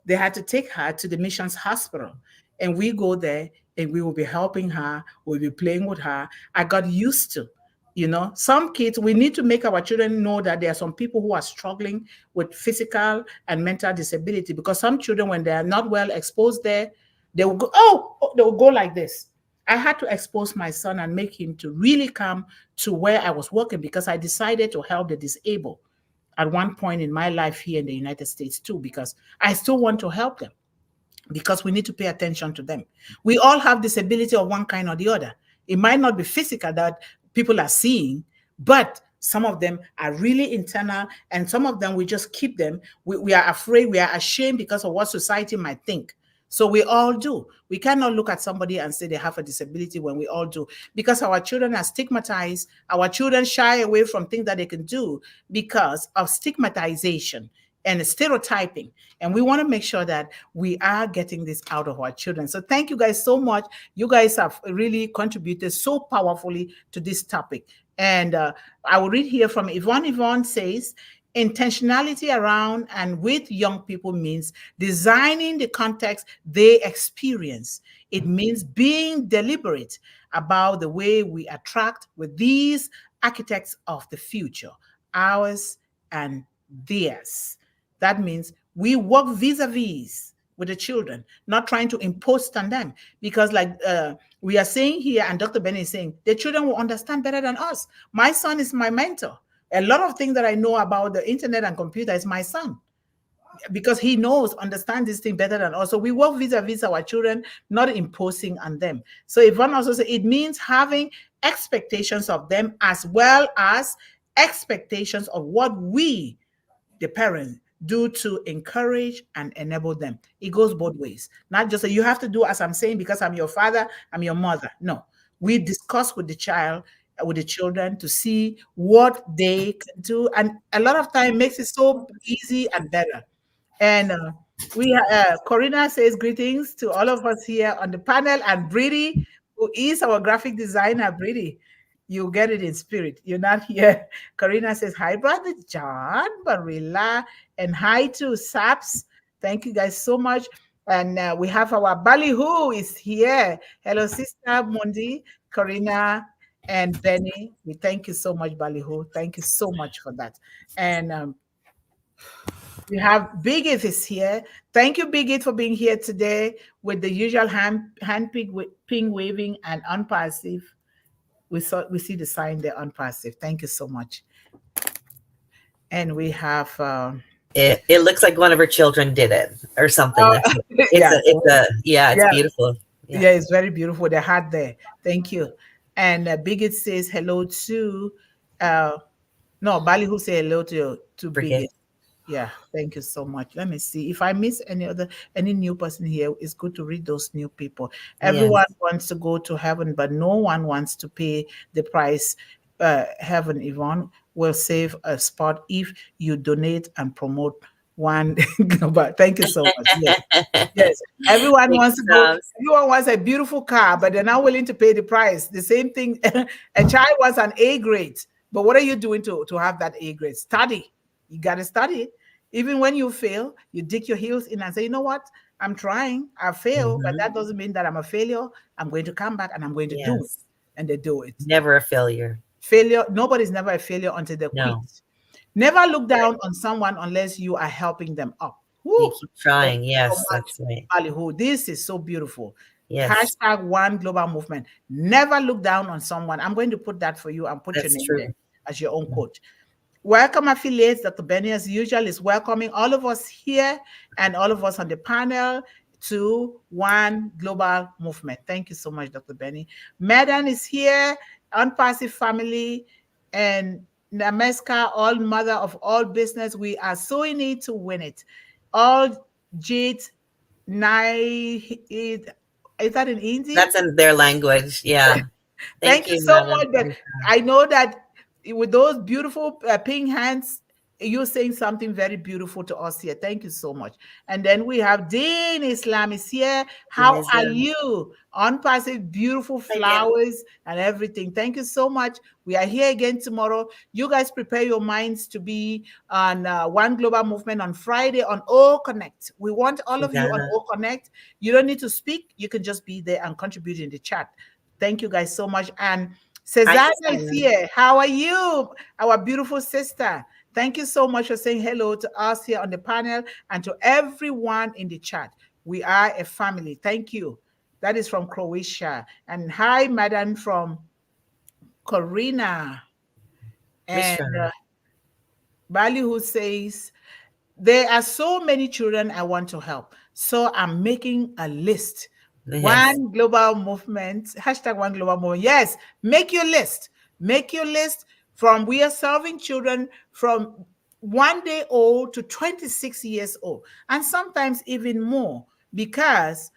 they had to take her to the missions hospital. And we go there and we will be helping her. We'll be playing with her. I got used to, some kids, we need to make our children know that there are some people who are struggling with physical and mental disability, because some children, when they are not well exposed there, they will go, they will go like this. I had to expose my son and make him to really come to where I was working, because I decided to help the disabled at one point in my life here in the United States too, because I still want to help them, because we need to pay attention to them. We all have disability of one kind or the other. It might not be physical that people are seeing, but Some of them are really internal, and some of them we just keep them. We are afraid, we are ashamed because of what society might think. So we all do. We cannot look at somebody and say they have a disability when we all do, because our children are stigmatized. Our children shy away from things that they can do because of stigmatization and stereotyping. And we want to make sure that we are getting this out of our children. So thank you guys so much. You guys have really contributed so powerfully to this topic. And I will read here from Yvonne. Yvonne says, intentionality around and with young people means designing the context they experience. It means being deliberate about the way we attract with these architects of the future, ours and theirs. That means we work vis-a-vis with the children, not trying to impose on them. Because like we are saying here, and Dr. Benny is saying, the children will understand better than us. My son is my mentor. A lot of things that I know about the internet and computer is my son, because he understands this thing better than us. So we work vis-a-vis our children, not imposing on them. So Yvonne also said it means having expectations of them as well as expectations of what we, the parents, do to encourage and enable them. It goes both ways. Not just you have to do as I'm saying because I'm your father, I'm your mother. No, we discuss with the child, with the children, to see what they can do. And a lot of time makes it so easy and better. And Corrina says greetings to all of us here on the panel, and Briddy, who is our graphic designer. Briddy, you get it in spirit. You're not here. Corrina says, hi, Brother John, Barilla, and hi to Saps. Thank you guys so much. And we have our Ballyhoo is here. Hello, Sister Mundih, Corrina, and Benny. We thank you so much, Ballyhoo. Thank you so much for that. And we have Bigit is here. Thank you, Bigit, for being here today with the usual hand ping waving and unpassive. We see the sign there, unpassive. Thank you so much. And we have it looks like one of her children did it or something. It's beautiful. Yeah, it's very beautiful. The hat there. Thank you. And Bigit says hello to Ballyhoo say hello to Bigit. Yeah, thank you so much. Let me see if I miss any new person here. It's good to read those new people. Everyone wants to go to heaven, but no one wants to pay the price. Heaven, Yvonne, will save a spot if you donate and promote one. But thank you so much. Yes. Everyone wants to go. Everyone wants a beautiful car, but they're not willing to pay the price. The same thing. A child wants an A grade, but what are you doing to have that A grade? Study. You got to study. Even when you fail, you dig your heels in and say, you know what? I'm trying. I fail, but that doesn't mean that I'm a failure. I'm going to come back and I'm going to do it. And they do it. Never a failure. Failure. Nobody's never a failure until they quit. Never look down on someone unless you are helping them up. You keep trying. Yes, that's right. This is so beautiful. Yes. #1 global movement. Never look down on someone. I'm going to put that for you and put your name there as your own quote. Welcome, affiliates. Dr. Benny, as usual, is welcoming all of us here and all of us on the panel to one global movement. Thank you so much, Dr. Benny. Medan is here, Unpassive family, and Nameska, all mother of all business. We are so in need to win it. All Jade, is that in Indian? That's in their language. Yeah. Thank you so much. I know that with those beautiful pink hands, you're saying something very beautiful to us here. Thank you so much. And then we have Dean Islam is here. How are you? Unpassive, beautiful flowers and everything. Thank you so much. We are here again tomorrow. You guys prepare your minds to be on One Global Movement on Friday on O-Connect. We want all of you on O-Connect. You don't need to speak. You can just be there and contribute in the chat. Thank you guys so much. And Cesar is here. How are you? Our beautiful sister. Thank you so much for saying hello to us here on the panel and to everyone in the chat. We are a family. Thank you. That is from Croatia. And hi, Madam, from Corrina. And Bali, who says, there are so many children I want to help. So I'm making a list. One global movement, #1 global movement. Yes, make your list. Make your list. We are serving children from 1 day old to 26 years old, and sometimes even more, because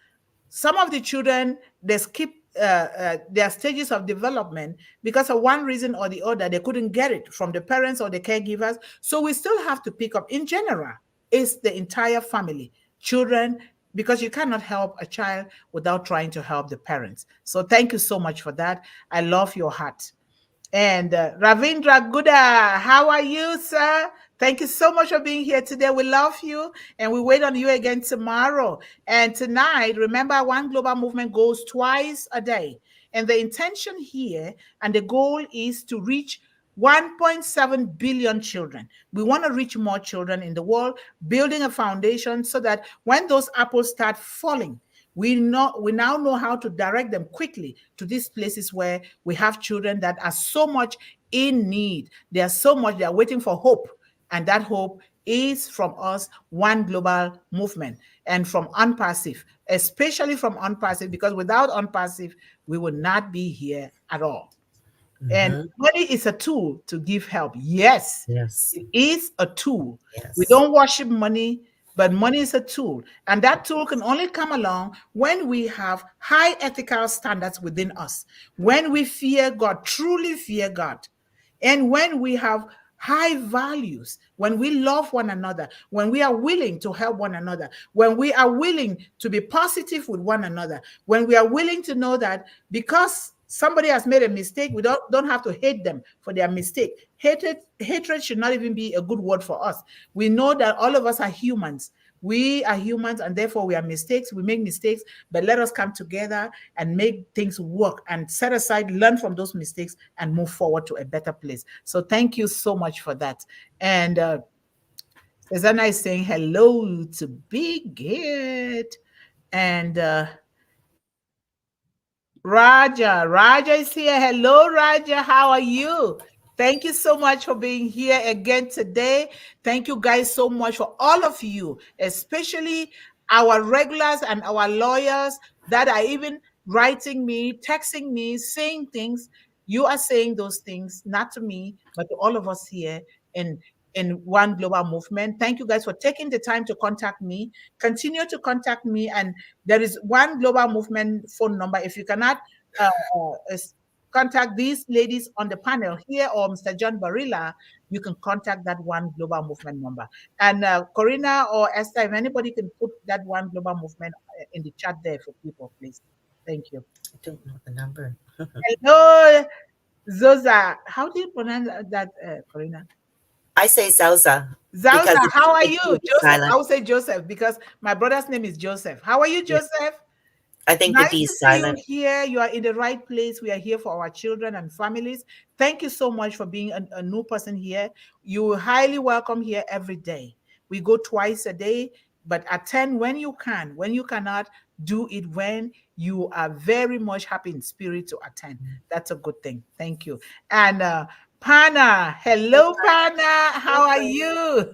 some of the children, they skip their stages of development because of one reason or the other. They couldn't get it from the parents or the caregivers. So we still have to pick up. In general, it's the entire family, children, because you cannot help a child without trying to help the parents. So thank you so much for that. I love your heart. And Ravindra Guda, how are you, sir? Thank you so much for being here today. We love you, and we wait on you again tomorrow. And tonight, remember, One Global Movement goes twice a day. And the intention here and the goal is to reach 1.7 billion children. We want to reach more children in the world, building a foundation so that when those apples start falling, we now know how to direct them quickly to these places where we have children that are so much in need. They are waiting for hope. And that hope is from us, One Global Movement, and from Unpassive, especially from Unpassive, because without Unpassive, we would not be here at all. And money is a tool to give help. Yes, it is a tool. We don't worship money, but money is a tool. And that tool can only come along when we have high ethical standards within us, when we fear God, truly fear God, and when we have high values, when we love one another, when we are willing to help one another, when we are willing to be positive with one another, when we are willing to know that because somebody has made a mistake, we don't have to hate them for their mistake. Hatred should not even be a good word for us. We know that all of us are humans. We are humans, and therefore we make mistakes, but let us come together and make things work and set aside, learn from those mistakes, and move forward to a better place. So thank you so much for that. And Susanna is saying hello to Big It. And Raja is here. Hello, Raja. How are you? Thank you so much for being here again today. Thank you guys so much for all of you, especially our regulars and our lawyers that are even writing me, texting me, saying things. You are saying those things, not to me, but to all of us here in One Global Movement. Thank you guys for taking the time to contact me. Continue to contact me. And there is One Global Movement phone number. If you cannot contact these ladies on the panel here or Mr. John Barilla, you can contact that One Global Movement number. And Corrina or Esther, if anybody can put that One Global Movement in the chat there for people, please. Thank you. I don't know the number. Hello, Zoza. How do you pronounce that, Corrina? I say Zauza. Zauza, how are you? Joseph. I would say Joseph because my brother's name is Joseph. How are you, Joseph? I think nice the D to is silent. see you here. You are in the right place. We are here for our children and families. Thank you so much for being a new person here. You are highly welcome here every day. We go twice a day, but attend when you can. When you cannot, do it when you are very much happy in spirit to attend. That's a good thing. Thank you. And Pana, hello, Pana. How are you?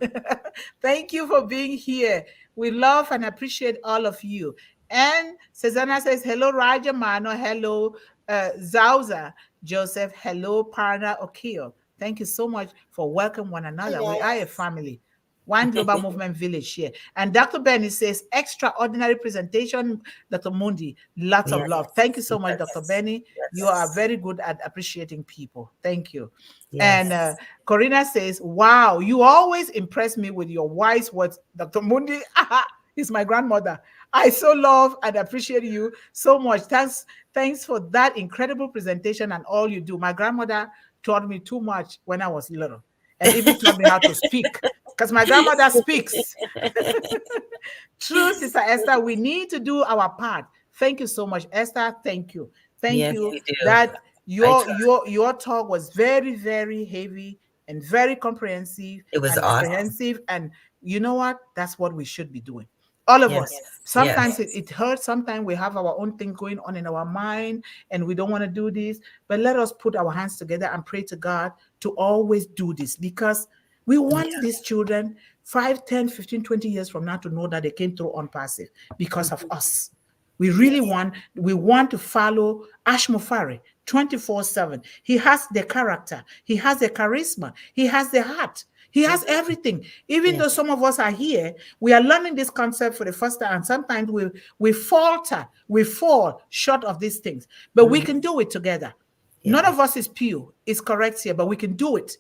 Thank you for being here. We love and appreciate all of you. And Susanna says, hello, Raja Mano. Hello, Zauza Joseph. Hello, Parna Okio. Thank you so much for welcoming one another. We are a family. One Global Movement Village here. And Dr. Benny says, extraordinary presentation, Dr. Mundih. Lots of love. Thank you so much, Dr. Benny. You are very good at appreciating people. Thank you. And Corrina says, wow, you always impress me with your wise words, Dr. Mundih. Is my grandmother. I so love and appreciate you so much. Thanks for that incredible presentation and all you do. My grandmother taught me too much when I was little and even taught me how to speak because my grandmother speaks. True, Sister Esther, we need to do our part. Thank you so much, Esther. Thank you. Thank you. That your talk was very, very heavy and very comprehensive. It was comprehensive. And you know what? That's what we should be doing. All of us. Sometimes it hurts. Sometimes we have our own thing going on in our mind and we don't want to do this. But let us put our hands together and pray to God to always do this because we want these children 5, 10, 15, 20 years from now to know that they came through Unpassive because of us. We really want to follow Ash Mufari 24/7. He has the character. He has the charisma. He has the heart. He has everything. Even though some of us are here, we are learning this concept for the first time, and sometimes we falter, we fall short of these things. But we can do it together. None of us is pure, is correct here, but we can do it.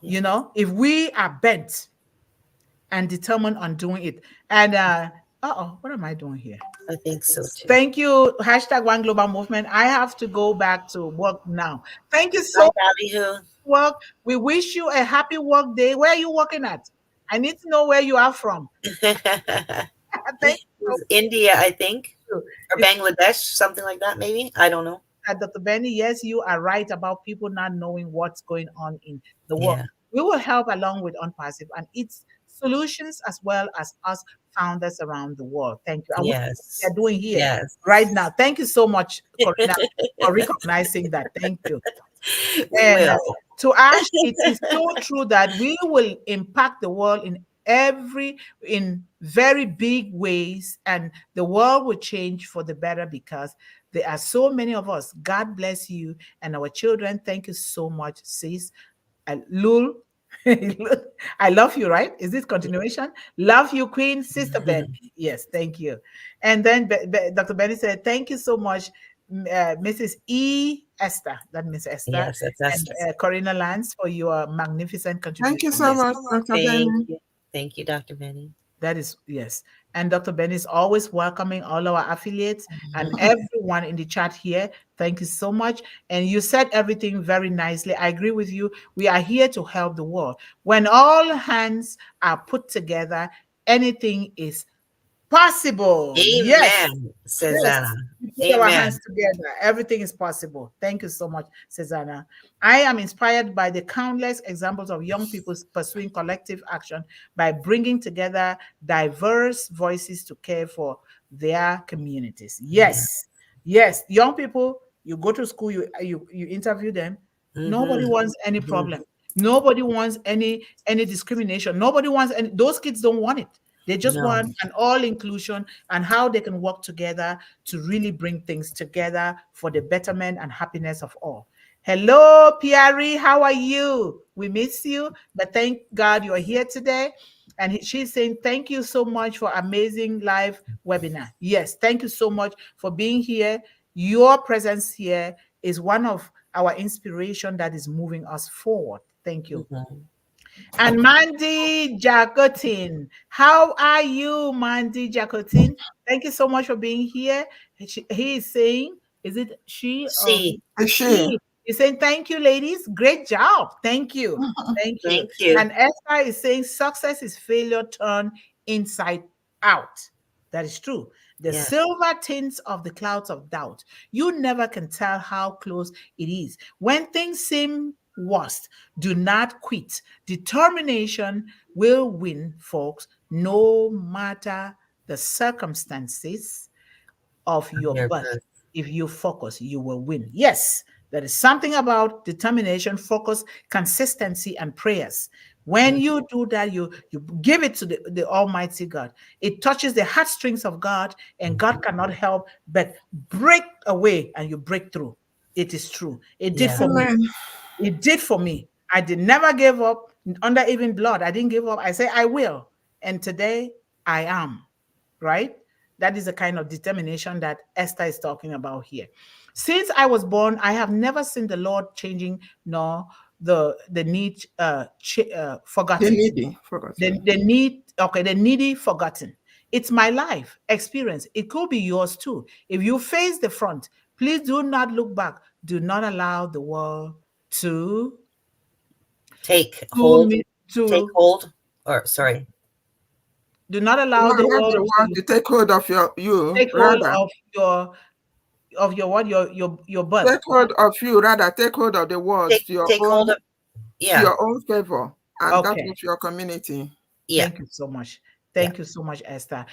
You know, if we are bent and determined on doing it. And what am I doing here? I think so too. Thank you. Hashtag One Global Movement. I have to go back to work now. Thank you so much. Work. We wish you a happy work day. Where are you working at? I need to know where you are from. Thank you. India, I think, or Bangladesh, something like that, maybe. I don't know. Dr. Benny, yes, you are right about people not knowing what's going on in the world. We will help along with Unpassive and its solutions as well as us founders around the world. Thank you. We are doing here right now. Thank you so much, Corrina, for recognizing that. Thank you. And to Ash, it is so true that we will impact the world in very big ways, and the world will change for the better because there are so many of us. God bless you and our children. Thank you so much, sis. Lul, I love you, right? Is this continuation? Love you, Queen, Sister Ben. Yes, thank you. And then Dr. Benny said, thank you so much, Mrs. Esther. That Miss Esther. Yes, that's Esther. And Corrina Lanz for your magnificent contribution. Thank you so much, Dr. Benny. Thank you, Dr. Benny. That is, yes. And Dr. Benny is always welcoming all our affiliates and everyone in the chat here. Thank you so much. And you said everything very nicely. I agree with you. We are here to help the world. When all hands are put together, anything is possible. Amen, yes, Susanna. Put our hands together. Everything is possible. Thank you so much, Susanna. I am inspired by the countless examples of young people pursuing collective action by bringing together diverse voices to care for their communities. Yes, yes. Young people, you go to school, you interview them. Nobody wants any problem. Nobody wants any discrimination. Nobody wants any. Those kids don't want it. They just want an all inclusion and how they can work together to really bring things together for the betterment and happiness of all. Hello, Piari, how are you? We miss you, but thank God you're here today. And she's saying, thank you so much for amazing live webinar. Yes, thank you so much for being here. Your presence here is one of our inspiration that is moving us forward. Thank you. And Mandy Jacotin, how are you, Mandy Jacotin? Thank you so much for being here. He is saying, is it she? She. She. He's saying, thank you, ladies. Great job. Thank you. Thank you. Thank you. And Esther is saying, success is failure turned inside out. That is true. The silver tints of the clouds of doubt. You never can tell how close it is. When things seem worst, do not quit. Determination will win, folks, no matter the circumstances of your birth. If you focus, you will win. Yes, there is something about determination, focus, consistency, and prayers. When you do that, you give it to the Almighty God. It touches the heartstrings of God, and God cannot help but break away, and you break through. It is true. It did for me. It did for me. I did never give up under even blood. I didn't give up. I say I will. And today I am, right? That is the kind of determination that Esther is talking about here. Since I was born, I have never seen the Lord changing, nor the need forgotten. The needy forgotten. The needy forgotten. It's my life experience. It could be yours too. If you face the front, please do not look back. Do not allow the world to take hold. Do not allow the world to take hold of you. Take hold of your what? Your birth. Take hold of you, rather. Take hold of the world to your own favor, and that is your community. Yeah. Thank you so much. Thank you so much, Esther.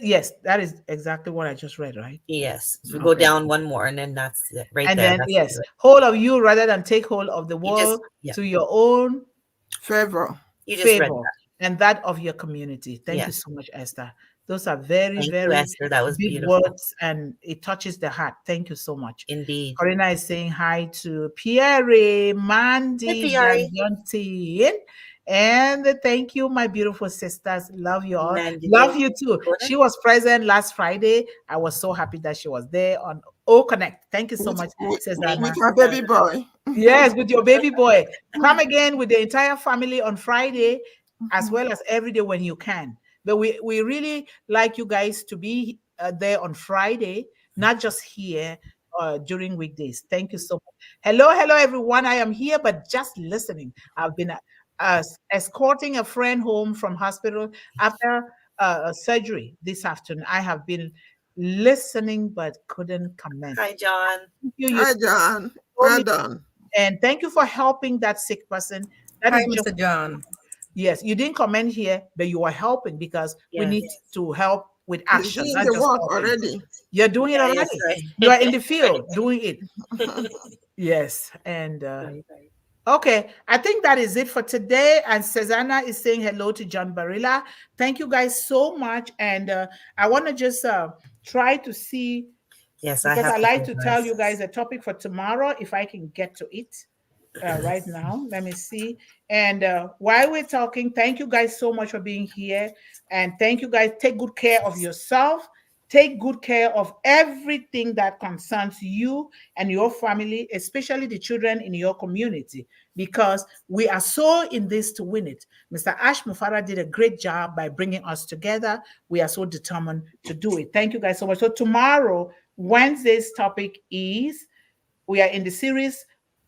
Yes, that is exactly what I just read, right? Yes. So go down one more, and then that's it right and there. And then, yes, hold of you rather than take hold of the world to your own favor. You just read that. And that of your community. Thank you so much, Esther. Those are very, Thank you, very Esther. That was big beautiful. words, and it touches the heart. Thank you so much. Indeed. Corrina is saying hi to Pierre, Mandy, Pierre. Dajontin, and thank you, my beautiful sisters. Love you all. Mandy, Love you too. Corrina. She was present last Friday. I was so happy that she was there on O-Connect. Thank you so much, Cesar. With her baby boy. Yes, with your baby boy. Come again with the entire family on Friday, as well as every day when you can. But we really like you guys to be there on Friday, not just here during weekdays. Thank you so much. Hello, hello, everyone. I am here, but just listening. I've been escorting a friend home from hospital after surgery this afternoon. I have been listening, but couldn't comment. Hi, John. Thank you. Hi, John. Well done. And thank you for helping that sick person. That Hi, is just, Mr. John. yes, you didn't comment here, but you are helping because we need to help with He's action. doing Not the just work talking. already. You're doing it already. Yes, right. You are in the field doing it. Yes. And Right. okay, I think that is it for today. And Susanna is saying hello to John Barilla. Thank you guys so much. And I want to just try to see, Yes, I because have I like to tell guys. you guys a topic for tomorrow if I can get to it right now. Let me see. And while we're talking, thank you guys so much for being here. And thank you guys. Take good care of yourself. Take good care of everything that concerns you and your family, especially the children in your community, because we are so in this to win it. Mr. Ash Mufara did a great job by bringing us together. We are so determined to do it. Thank you guys so much. So tomorrow, Wednesday's topic is, we are in the series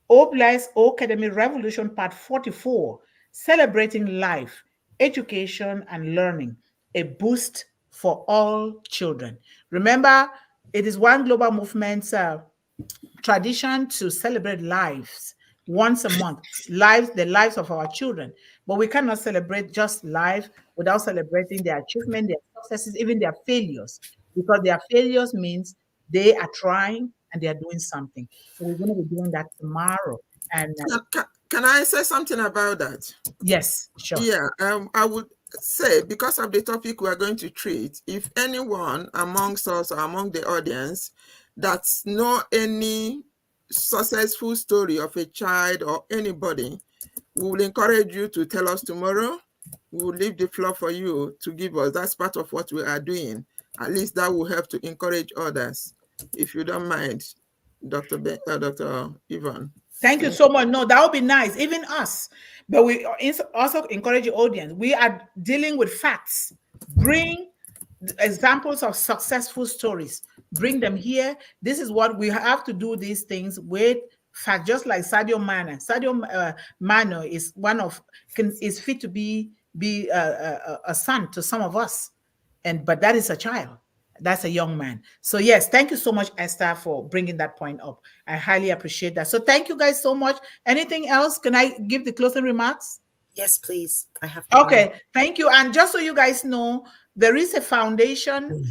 O-Bless O-CADEMY Revolution Part 44, Celebrating Life, Education and Learning, a Boost for All Children. Remember, it is one global movement's tradition to celebrate lives once a month, the lives of our children. But we cannot celebrate just life without celebrating their achievement, their successes, even their failures, because their failures means they are trying and they are doing something. So we're going to be doing that tomorrow. And Can I say something about that? yes, sure. Yeah, I would say, because of the topic we are going to treat, if anyone amongst us or among the audience that know any successful story of a child or anybody, we will encourage you to tell us tomorrow. We will leave the floor for you to give us. That's part of what we are doing. At least that will help to encourage others. If you don't mind, Dr. Yvonne. Thank you so much. No, that would be nice, even us. But we also encourage the audience. We are dealing with facts. Bring examples of successful stories. Bring them here. This is what we have to do. These things with fact, just like SADIO Mano. SADIO Mano is is fit to be a son to some of us, but that is a child. That's a young man. So yes, thank you so much, Esther, for bringing that point up. I highly appreciate that. So thank you guys so much. Anything else? Can I give the closing remarks? Yes, please. I have to. Okay, thank you. And just so you guys know, there is a foundation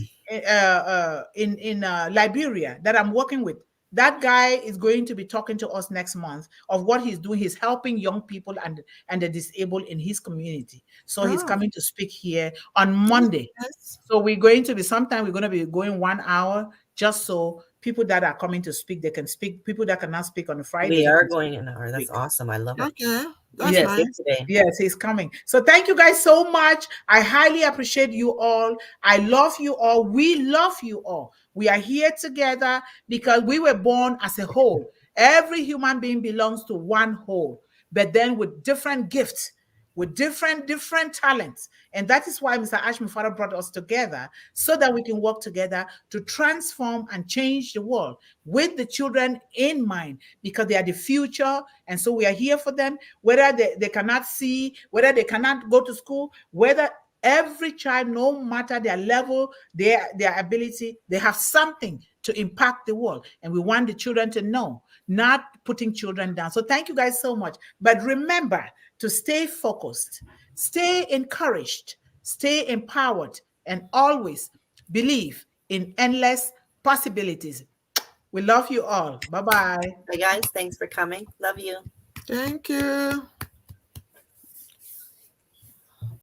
in Liberia that I'm working with. That guy is going to be talking to us next month of what he's doing. He's helping young people and the disabled in his community. So he's coming to speak here on Monday. Yes. So we're going to be going 1 hour, just so people that are coming to speak, they can speak. People that cannot speak on a Friday. We are going an hour. That's awesome. I love it. Okay. That's Yes. nice. Yes, he's coming. So thank you guys so much. I highly appreciate you all. I love you all. We love you all. We are here together because we were born as a whole. Every human being belongs to one whole, but then with different gifts, with different talents. And that is why Mr. Ash Mufara brought us together, so that we can work together to transform and change the world with the children in mind, because they are the future. And so we are here for them, whether they cannot see, whether they cannot go to school, whether every child, no matter their level, their ability, they have something to impact the world. And we want the children to know, not putting children down. So thank you guys so much. But remember to stay focused, stay encouraged, stay empowered, and always believe in endless possibilities. We love you all. Bye-bye. Hey, guys. Thanks for coming. Love you. Thank you.